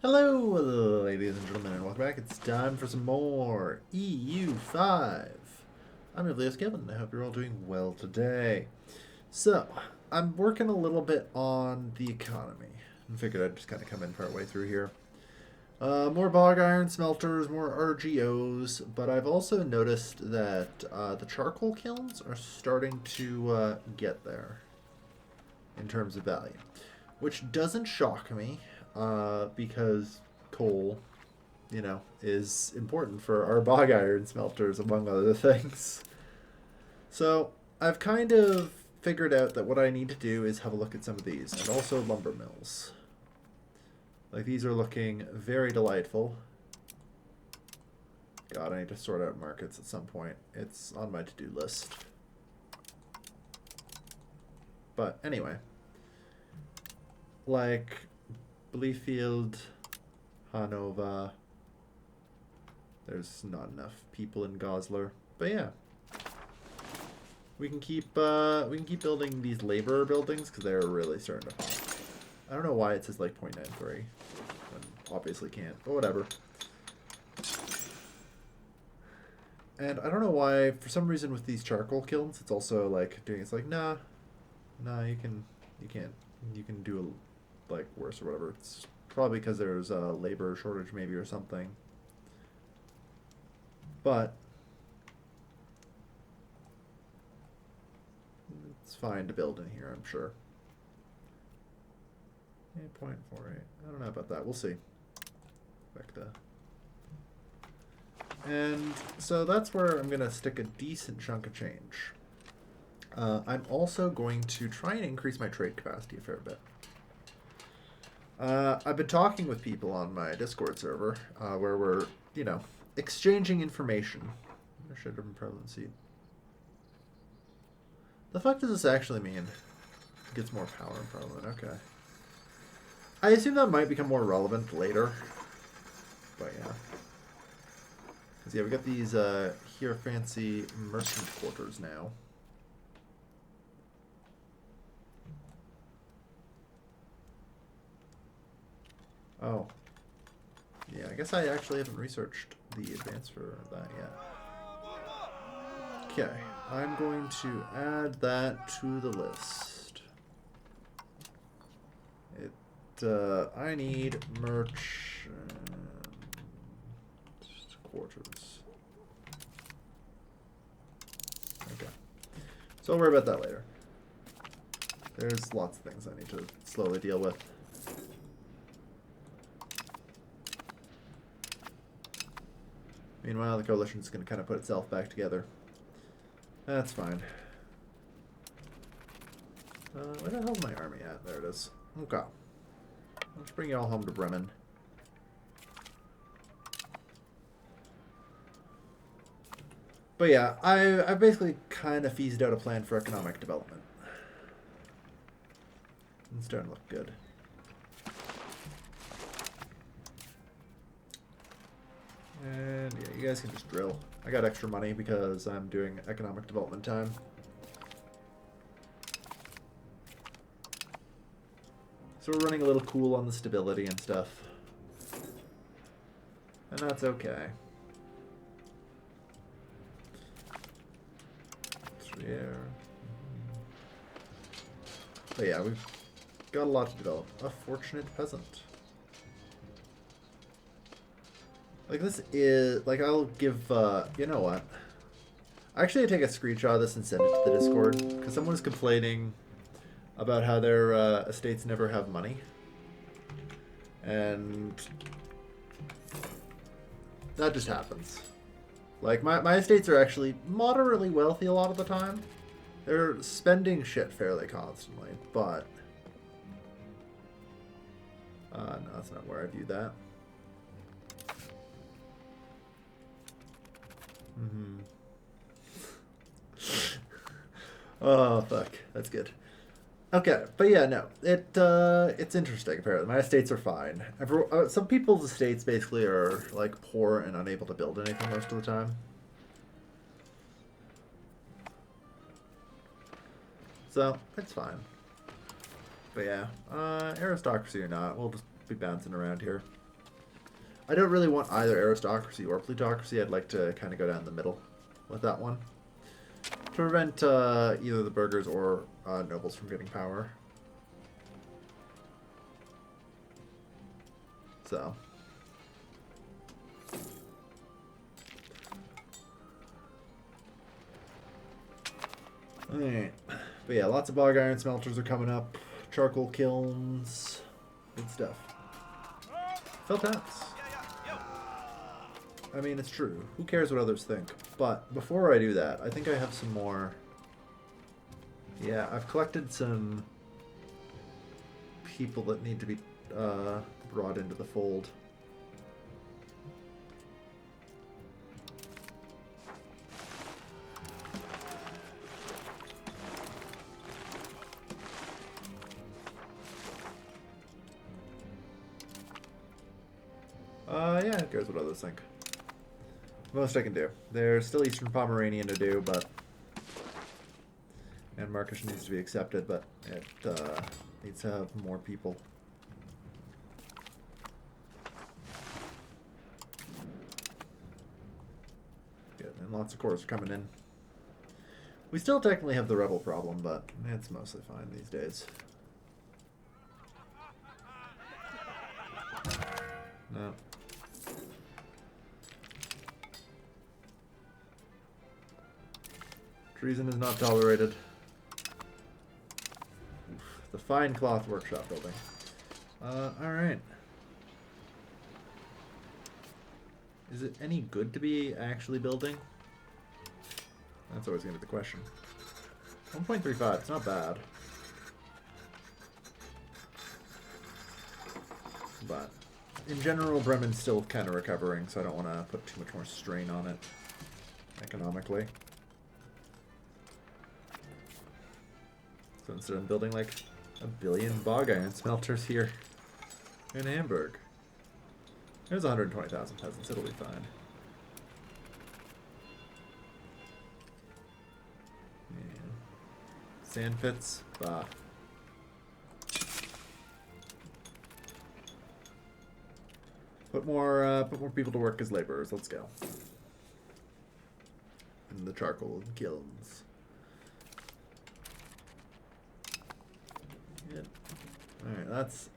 Hello, ladies and gentlemen, and welcome back. It's time for some more EU5. I'm Julius Kevin. I hope you're all doing well today. So, I'm working a little bit on the economy. I figured I'd just kind of come in partway through here. More bog iron smelters, more RGOs, but I've also noticed that the charcoal kilns are starting to get there in terms of value, which doesn't shock me. Because coal, is important for our bog iron smelters, among other things. So I've kind of figured out that what I need to do is have a look at some of these, and also lumber mills. Like, these are looking very delightful. God, I need to sort out markets at some point. It's on my to-do list. But anyway, like Bleefield, Hanover. There's not enough people in Goslar, but yeah, we can keep building these labor buildings because they're really starting to pop. I don't know why it says like 0.93, and obviously can't, but whatever. And I don't know why, for some reason with these charcoal kilns, it's also like doing. It's like nah, you can do like worse or whatever. It's probably because there's a labor shortage maybe or something. But it's fine to build in here, I'm sure. 8.48. I don't know about that. We'll see. Back to. And so that's where I'm gonna stick a decent chunk of change. I'm also going to try and increase my trade capacity a fair bit. I've been talking with people on my Discord server, where we're, exchanging information. I should have been prevalent seed. The fuck does this actually mean? It gets more power in Parliament, okay. I assume that might become more relevant later. But yeah. Because yeah, we got these, here fancy merchant quarters now. Oh. Yeah, I guess I actually haven't researched the advance for that yet. Okay, I'm going to add that to the list. I need merch quarters. Okay. So I'll worry about that later. There's lots of things I need to slowly deal with. Meanwhile, the coalition's going to kind of put itself back together. That's fine. Where the hell's my army at? There it is. Okay. Let's bring you all home to Bremen. But yeah, I basically kind of phased out a plan for economic development. It's starting to look good. And yeah, you guys can just drill. I got extra money because I'm doing economic development time. So we're running a little cool on the stability and stuff. And that's okay. But yeah, we've got a lot to develop. A fortunate peasant. Like, this is, like, I'll give, you know what? Actually, I take a screenshot of this and send it to the Discord, because someone was complaining about how their estates never have money. And that just happens. Like, my estates are actually moderately wealthy a lot of the time. They're spending shit fairly constantly, but no, that's not where I view that. Oh, fuck. That's good. Okay, but yeah, no. It's interesting, apparently. My estates are fine. Some people's estates basically are, like, poor and unable to build anything most of the time. So, it's fine. But yeah, aristocracy or not, we'll just be bouncing around here. I don't really want either aristocracy or plutocracy. I'd like to kind of go down the middle with that one. To prevent either the burghers or nobles from getting power. So. Alright. But yeah, lots of bog iron smelters are coming up. Charcoal kilns. Good stuff. Felt taps. I mean, it's true. Who cares what others think? But before I do that, I think I have some more... Yeah, I've collected some people that need to be brought into the fold. Yeah, who cares what others think? Most I can do. There's still Eastern Pomeranian to do, but... And Markish needs to be accepted, but it needs to have more people. Good, and lots of cores are coming in. We still technically have the rebel problem, but it's mostly fine these days. No. Treason is not tolerated. Oof, the fine cloth workshop building. Alright. Is it any good to be actually building? That's always going to be the question. 1.35, it's not bad. But in general, Bremen's still kind of recovering, so I don't want to put too much more strain on it economically. So instead of building like 1 billion bog iron smelters here in Hamburg. There's 120,000 peasants, it'll be fine. Yeah. Sand pits, bah. Put more people to work as laborers, let's go. In the charcoal kilns. Alright, that's,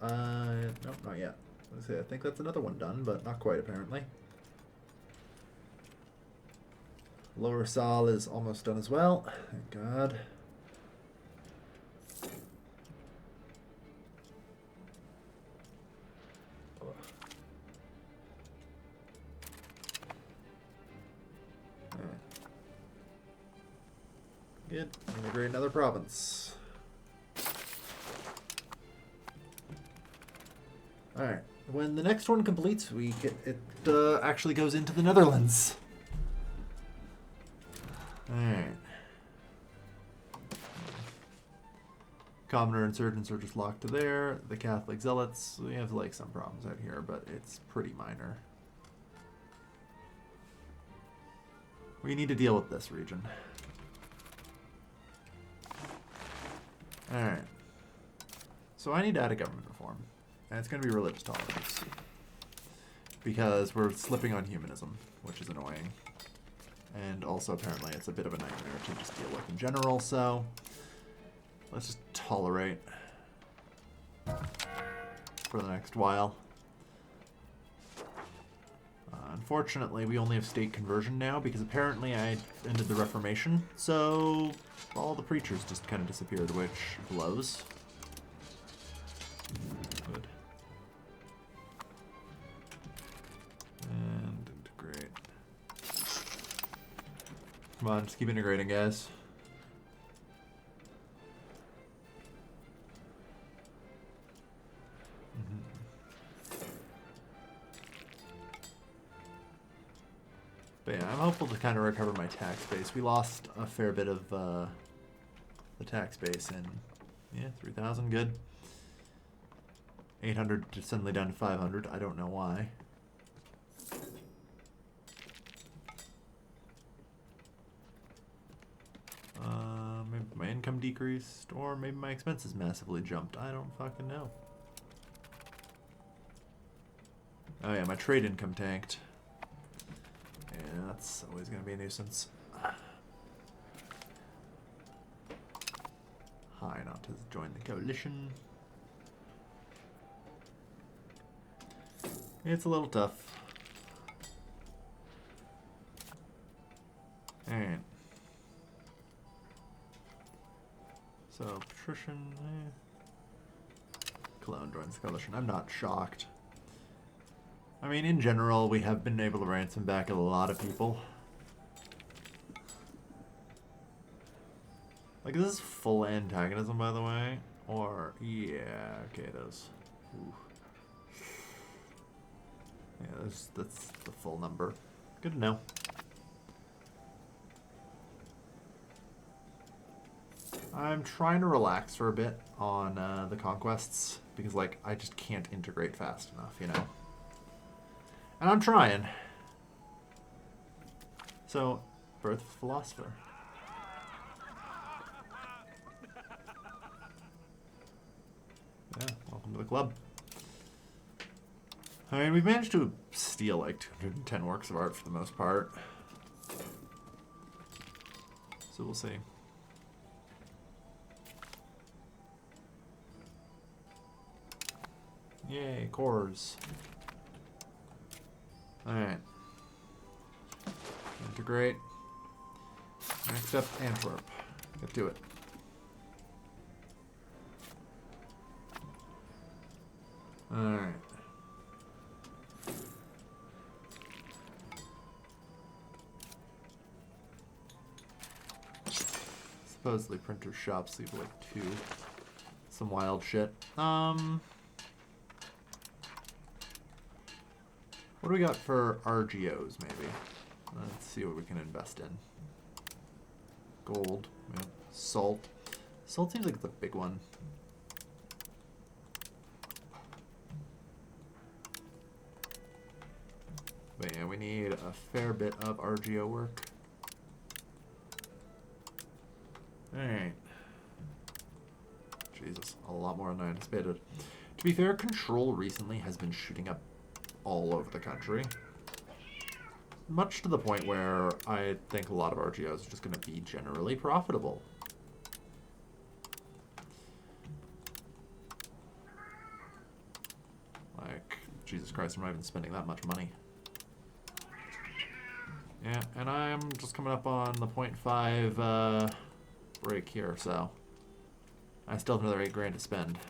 nope, not yet. Let's see, I think that's another one done, but not quite, apparently. Lower Saal is almost done as well. Thank God. Alright. Good. Integrate another province. Alright, when the next one completes, it actually goes into the Netherlands. Alright. Commoner insurgents are just locked to there. The Catholic Zealots, we have like some problems out here, but it's pretty minor. We need to deal with this region. Alright. So I need to add a government reform. And it's going to be religious tolerance. Because we're slipping on humanism, which is annoying. And also, apparently, it's a bit of a nightmare to just deal with in general, so... Let's just tolerate. For the next while. Unfortunately, we only have state conversion now, because apparently I ended the Reformation, so... all the preachers just kind of disappeared, which blows. Good. And integrate. Come on, just keep integrating, guys. But yeah, I'm hopeful to kind of recover my tax base. We lost a fair bit of the tax base in, yeah, 3,000, good. 800 suddenly down to 500. I don't know why. Maybe my income decreased, or maybe my expenses massively jumped. I don't fucking know. Oh yeah, my trade income tanked. Yeah, that's always going to be a nuisance. Hi, not to join the coalition. It's a little tough. Alright. So, patrician... Cologne joins the coalition. I'm not shocked. I mean, in general, we have been able to ransom back a lot of people. Like, is this full antagonism, by the way? Or, yeah, okay, it is. Ooh. Yeah, that's the full number. Good to know. I'm trying to relax for a bit on the conquests, because, like, I just can't integrate fast enough, you know? And I'm trying. So, birth of philosopher. Yeah, welcome to the club. I mean, we've managed to steal like 210 works of art for the most part. So we'll see. Yay, cores. Alright. Integrate. Next up, Antwerp. Get to it. Alright. Supposedly printer shops leave like 2. Some wild shit. What do we got for RGOs, maybe? Let's see what we can invest in. Gold. Yeah. Salt. Salt seems like it's a big one. But yeah, we need a fair bit of RGO work. Alright. Jesus, a lot more than I anticipated. To be fair, control recently has been shooting up all over the country. Much to the point where I think a lot of RGOs are just going to be generally profitable. Like, Jesus Christ, I'm not even spending that much money. Yeah, and I'm just coming up on the 0.5 break here, so I still have another 8 grand to spend.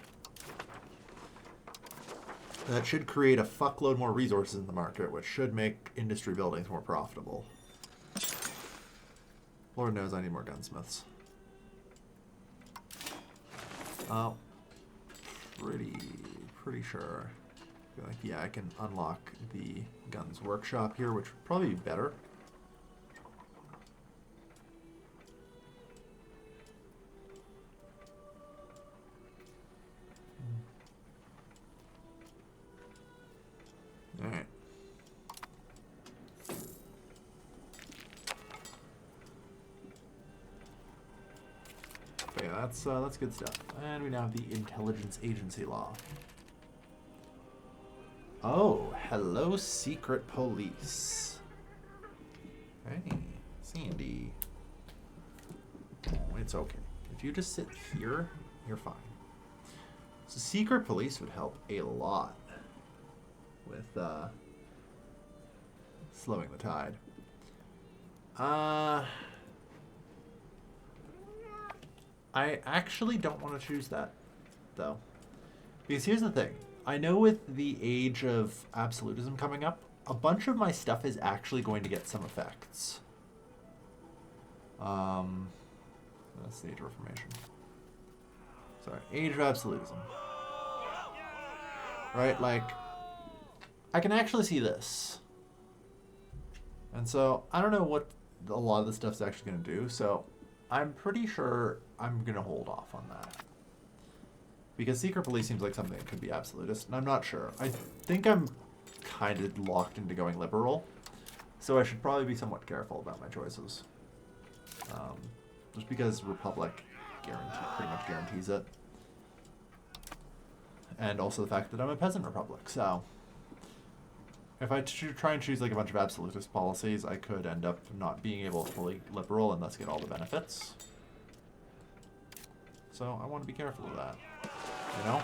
That should create a fuckload more resources in the market, which should make industry buildings more profitable. Lord knows I need more gunsmiths. Pretty sure. I feel like, yeah, I can unlock the guns workshop here, which would probably be better. Alright. But yeah, that's good stuff. And we now have the intelligence agency law. Oh, hello, secret police. Hey, Sandy. Oh, it's okay. If you just sit here, you're fine. So secret police would help a lot with slowing the tide. I actually don't want to choose that, though. Because here's the thing. I know with the age of absolutism coming up, a bunch of my stuff is actually going to get some effects. That's the Age of Reformation. Sorry, Age of Absolutism. Right, like, I can actually see this. And so, I don't know what a lot of this stuff's actually going to do, so I'm pretty sure I'm going to hold off on that. Because secret police seems like something that could be absolutist, and I'm not sure. I think I'm kind of locked into going liberal, so I should probably be somewhat careful about my choices. Just because Republic pretty much guarantees it. And also the fact that I'm a Peasant Republic, so if I try and choose like a bunch of absolutist policies, I could end up not being able to fully liberal and thus get all the benefits. So I want to be careful of that, you know?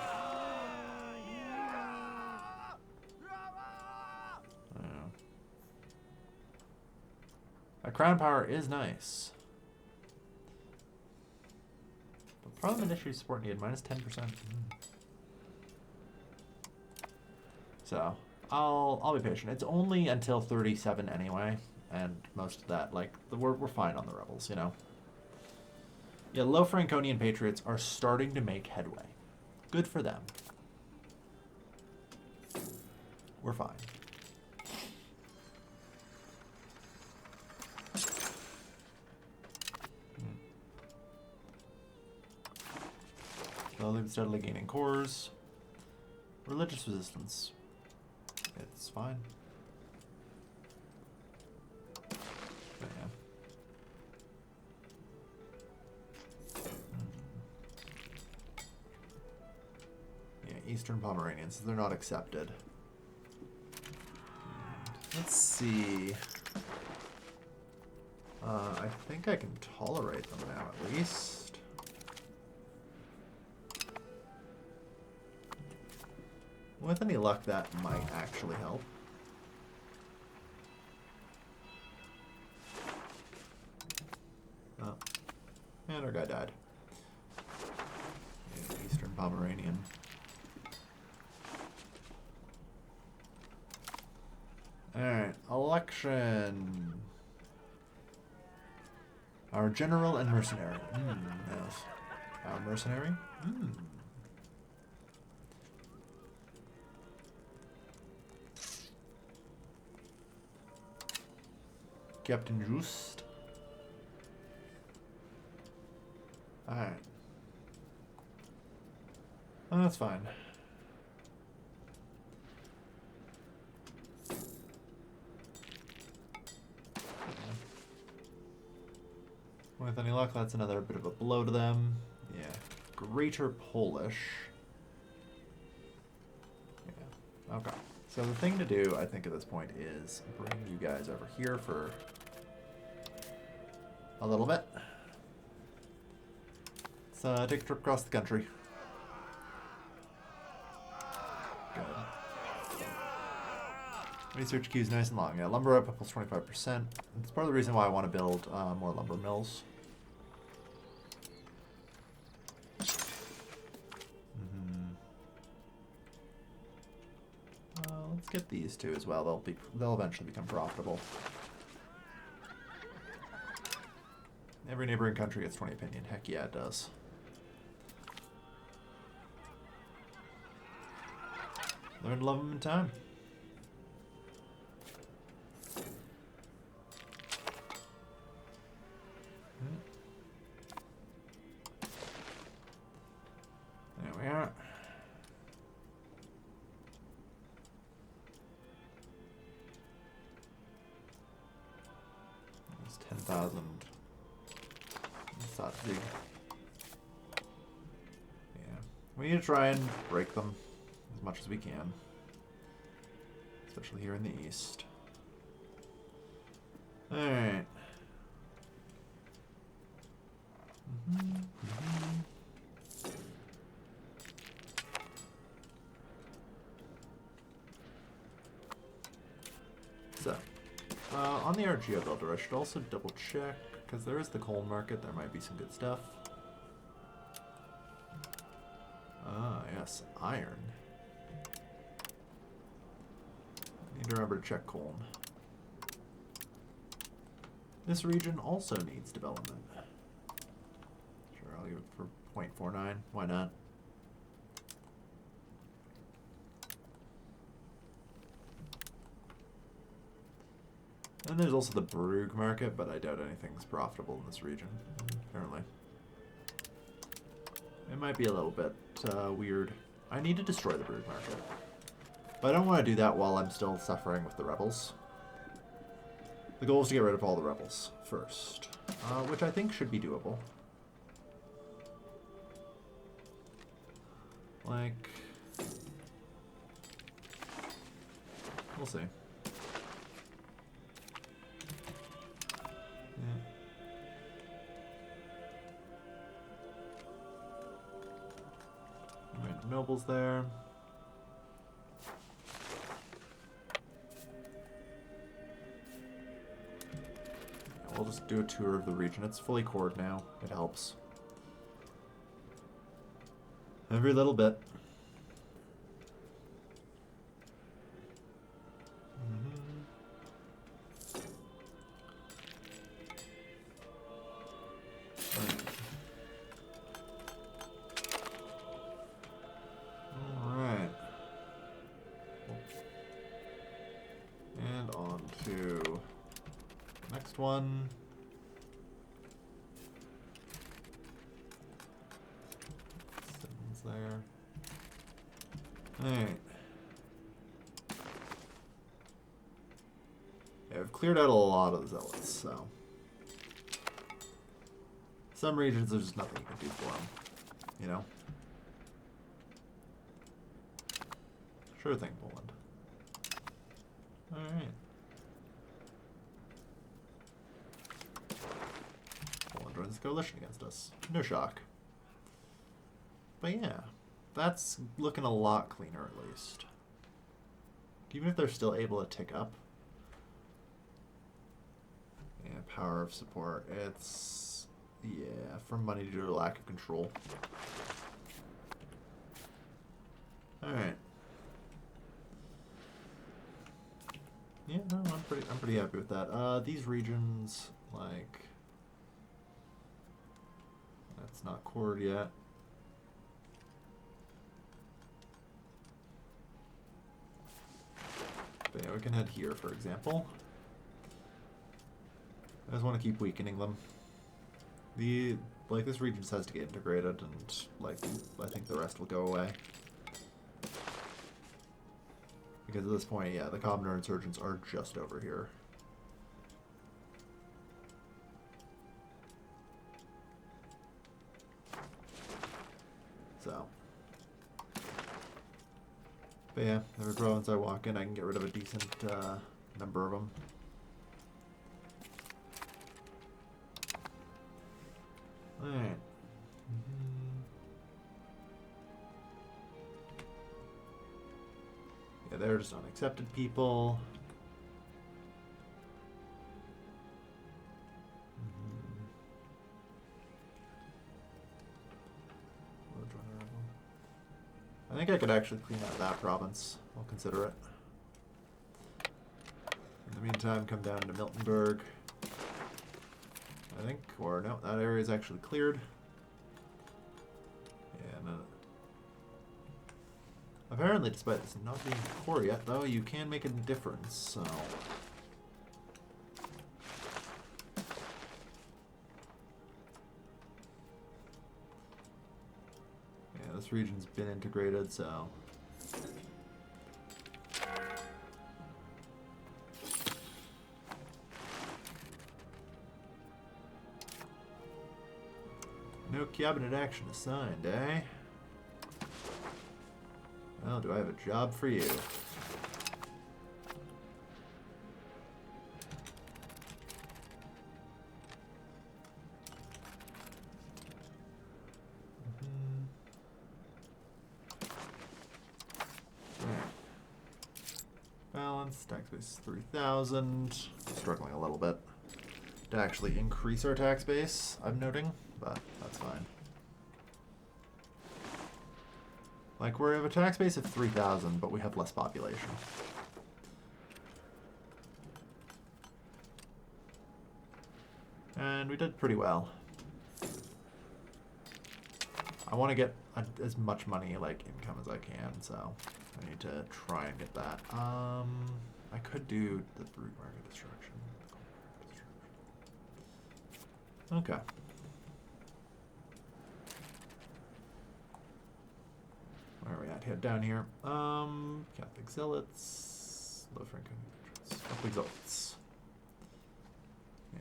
A crown power is nice. But Parliament issue support needed minus 10%. So I'll be patient. It's only until 37 anyway, and most of that, like, we're fine on the rebels, you know. Yeah, low Franconian patriots are starting to make headway. Good for them. We're fine. Slowly but steadily gaining cores. Religious resistance. It's fine. But yeah. Yeah, Eastern Pomeranians, they're not accepted. Let's see. I think I can tolerate them now, at least. With any luck, that might actually help. Oh. And our guy died. Yeah, Eastern Pomeranian. Alright, election. Our general and mercenary. Yes. Our mercenary? Captain Just. Alright. Oh, that's fine. With any luck, that's another bit of a blow to them. Yeah. Greater Polish. Yeah. Okay. So the thing to do, I think, at this point is bring you guys over here for a little bit. Let's take a trip across the country. Good. Research queue's nice and long. Yeah, lumber up plus 25%. It's part of the reason why I want to build more lumber mills. Let's get these two as well. They'll eventually become profitable. Every neighboring country gets 20 opinion. Heck yeah, it does. Learn to love them in time. There we are. That's 10,000. That's not big. Yeah. We need to try and break them as much as we can. Especially here in the east. Alright. So, on the RGO builder, I should also double check, because there is the coal market, there might be some good stuff. Ah, yes, iron. Need to remember to check coal. This region also needs development. Sure, I'll give it for 0.49. Why not? And there's also the Brugge market, but I doubt anything's profitable in this region, apparently. It might be a little bit weird. I need to destroy the Brugge market. But I don't want to do that while I'm still suffering with the rebels. The goal is to get rid of all the rebels first, which I think should be doable. Like, We'll see. Yeah. Right, nobles there. Yeah, we'll just do a tour of the region. It's fully cored now. It helps. Every little bit. One. Seven's there. Alright. Yeah, I've cleared out a lot of the zealots, so. Some regions there's just nothing you can do for them. You know? Sure thing, Poland. Alright. Joins the coalition against us. No shock. But yeah, that's looking a lot cleaner at least. Even if they're still able to tick up. Yeah, power of support. It's, yeah, from money due to lack of control. Alright. Yeah, no, I'm pretty happy with that. These regions, like, that's not cored yet. But yeah, we can head here, for example. I just want to keep weakening them. This region just has to get integrated, and like I think the rest will go away. Because at this point, yeah, the commoner insurgents are just over here. So. But yeah, every province I walk in, I can get rid of a decent number of them. Alright. Yeah, they're just unaccepted people. I think I could actually clean out that province. I'll consider it. In the meantime, come down to Miltenberg. I think, or no, that area is actually cleared. Yeah, no. Apparently, despite this not being core yet, though, you can make a difference, so. Yeah, this region's been integrated, so. No cabinet action assigned, eh? Well, do I have a job for you? Balance, tax base 3,000. Struggling a little bit to actually increase our tax base, I'm noting, but that's fine. Like, we have a tax base of 3,000, but we have less population. And we did pretty well. I want to get as much money, like, income as I can, so I need to try and get that. I could do the brute market destruction. Okay. Where are we at? Head down here. Catholic zealots. Low Franken. Catholic zealots. Yeah.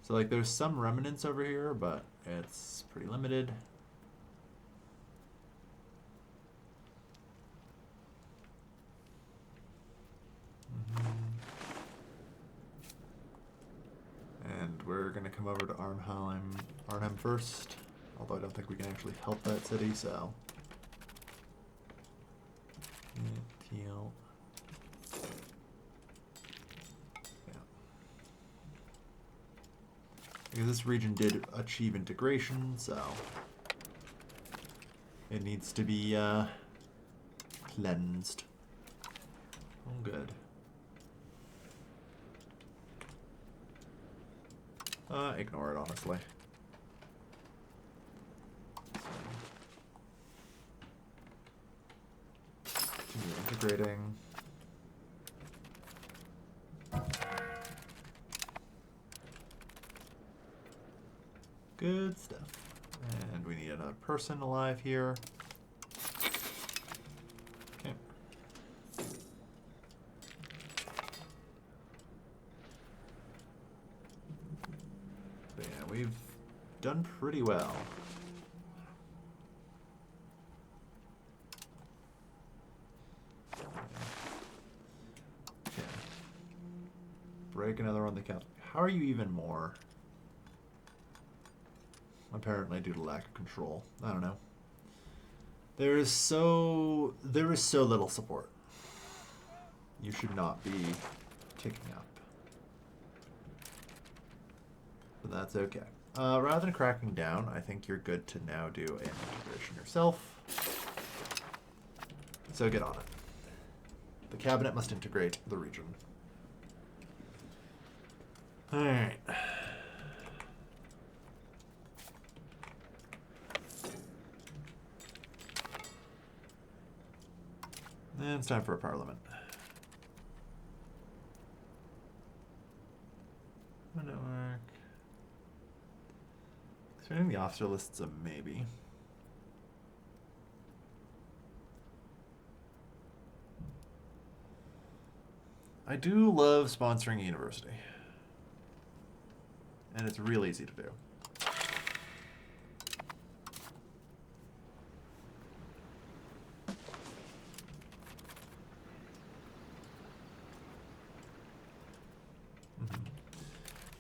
So, like, there's some remnants over here, but it's pretty limited. come over to Arnhem first. Although I don't think we can actually help that city, so. Teal. Yeah. Because this region did achieve integration, so it needs to be cleansed. Oh, good. Ignore it, honestly. Continue integrating. Good stuff. And we need another person alive here. Okay. But yeah, we've done pretty well. Okay. Break another on the count. How are you even more? Apparently due to lack of control. I don't know. There is so little support. You should not be ticking up. But that's okay. Rather than cracking down, I think you're good to now do an integration yourself. So get on it. The cabinet must integrate the region. Alright. And it's time for a parliament. Network. Expanding the officer list's a maybe. I do love sponsoring a university. And it's real easy to do.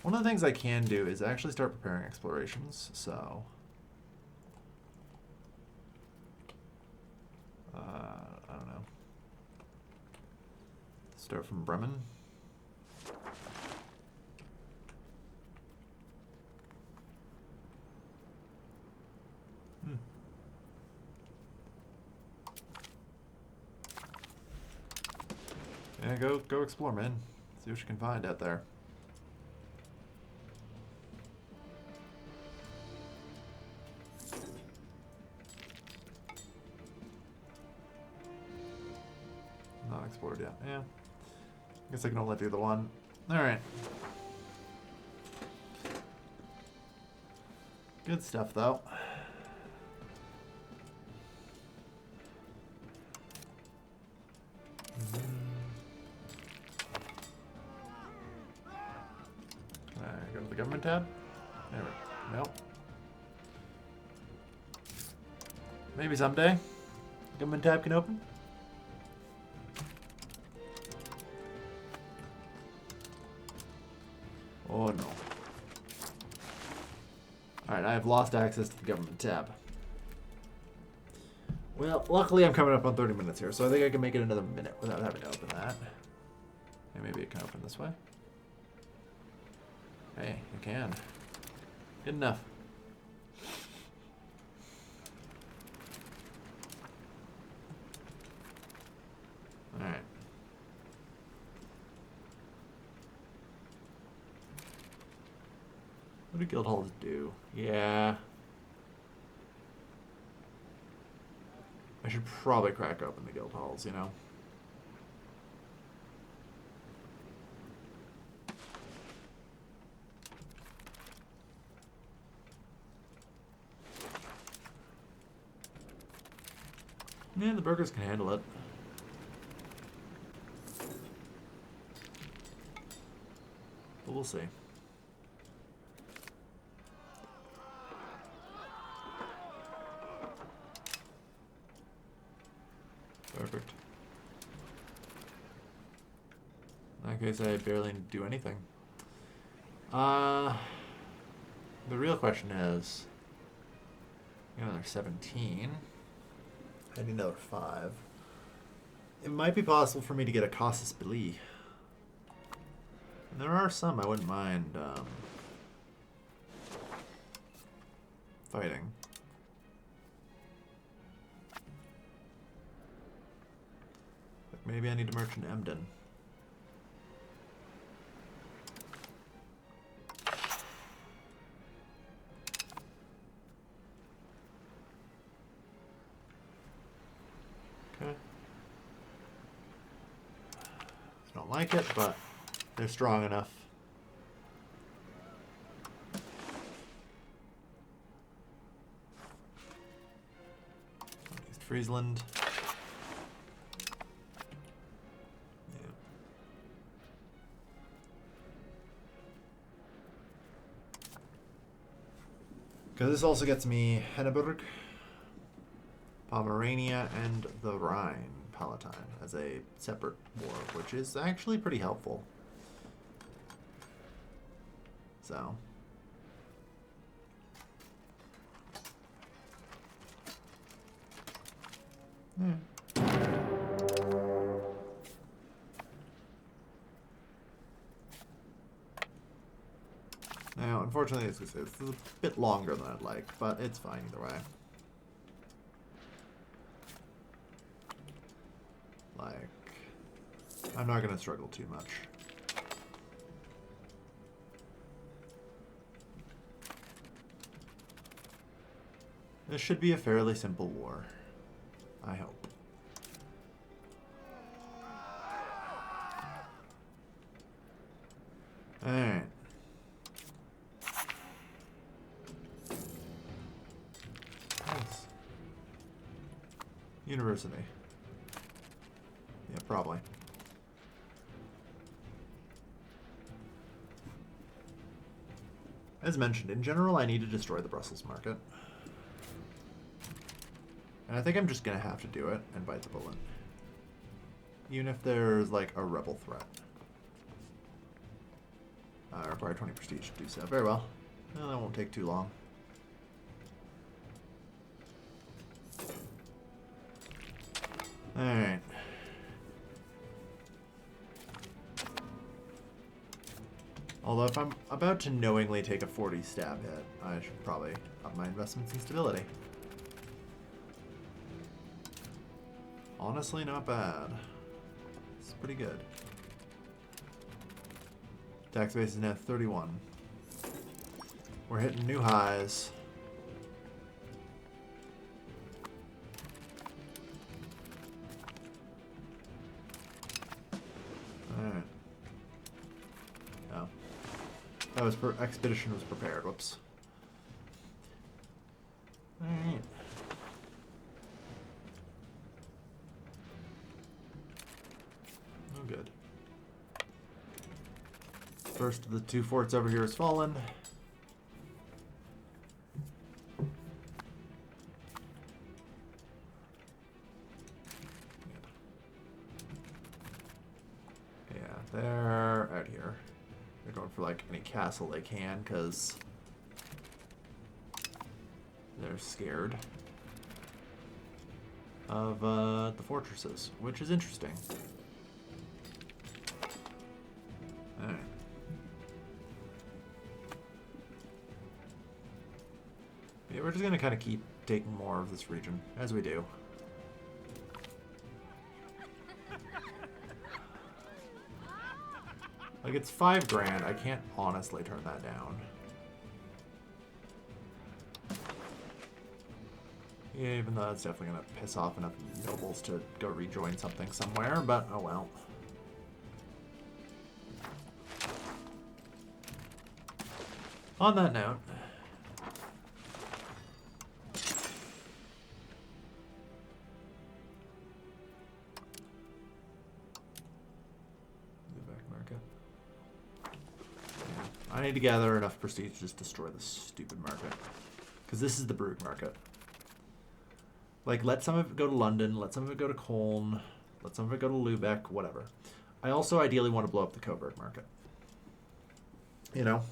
One of the things I can do is actually start preparing explorations, so I don't know. Start from Bremen. Yeah, go explore, man. See what you can find out there. Not explored yet. Yeah. Guess I can only do the one. Alright. Good stuff, though. Go to the government tab. There we go. Nope. Maybe someday the government tab can open. Oh no. Alright, I have lost access to the government tab. Well, luckily I'm coming up on 30 minutes here, so I think I can make it another minute without having to open that. And maybe it can open this way. Hey, you can. Good enough. Alright. What do guild halls do? Yeah. I should probably crack open the guild halls, you know? Yeah, the burgers can handle it. But we'll see. Perfect. In that case, I barely do anything. The real question is, another 17. I need another 5. It might be possible for me to get a casus belli. And there are some I wouldn't mind fighting. Like maybe I need to merchant Emden. Okay. I don't like it, but they're strong enough. East Friesland. Yeah. Because this also gets me Henneberg, Pomerania, and the Rhine Palatine as a separate war, which is actually pretty helpful. So. Yeah. Now, unfortunately, it's a bit longer than I'd like, but it's fine either way. Like, I'm not going to struggle too much. This should be a fairly simple war, I hope. Alright. Nice. University. Yeah, probably. As mentioned, in general, I need to destroy the Brussels market. And I think I'm just going to have to do it and bite the bullet. Even if there's, like, a rebel threat. I require 20 prestige to do so. Very well. Well, that won't take too long. Alright. Although if I'm about to knowingly take a 40 stab hit, I should probably up my investments in stability. Honestly, not bad. It's pretty good. Tax base is now 31. We're hitting new highs. Alright. Oh. That was for expedition was prepared. Whoops. Alright. Oh, good. First of the two forts over here has fallen. Yeah, they're out here. They're going for like any castle they can because they're scared of the fortresses, which is interesting. Alright. Yeah, we're just going to kind of keep taking more of this region, as we do. Like, it's 5 grand. I can't honestly turn that down. Yeah, even though that's definitely going to piss off enough nobles to go rejoin something somewhere, but oh well. On that note, I need to gather enough prestige to just destroy this stupid market. Because this is the Brugg market. Like, let some of it go to London, let some of it go to Cologne, let some of it go to Lubeck, whatever. I also ideally want to blow up the Coburg market. You know?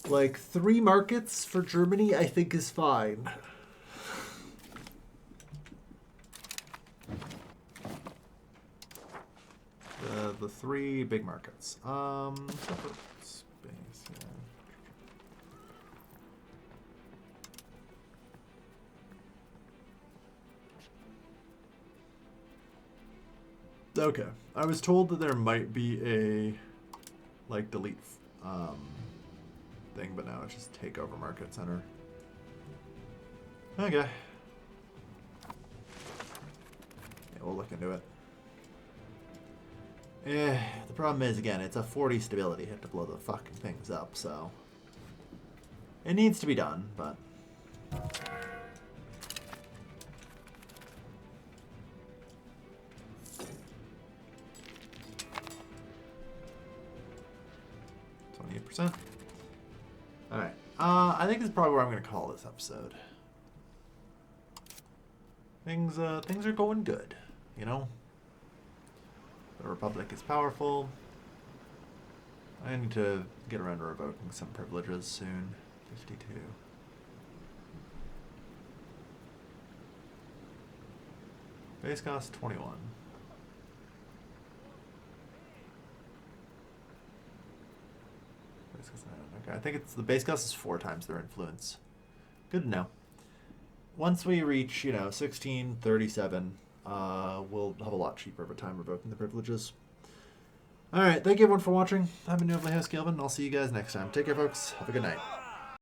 Like 3 markets for Germany, I think is fine. The 3 big markets. Separate space. Yeah. Okay, I was told that there might be a like delete thing, but now it's just take over market center. Okay. Yeah, we'll look into it. Yeah, the problem is, again, it's a 40 stability hit to blow the fucking things up, so it needs to be done, but %. All right. I think this is probably where I'm going to call this episode. Things are going good, you know. The Republic is powerful. I need to get around to revoking some privileges soon. 52. Base cost 21. Okay, I think it's the base cost is 4 times their influence. Good to know. Once we reach, 1637, we'll have a lot cheaper of a time revoking the privileges. All right, thank you everyone for watching. I've been Universalis, and I'll see you guys next time. Take care, folks. Have a good night.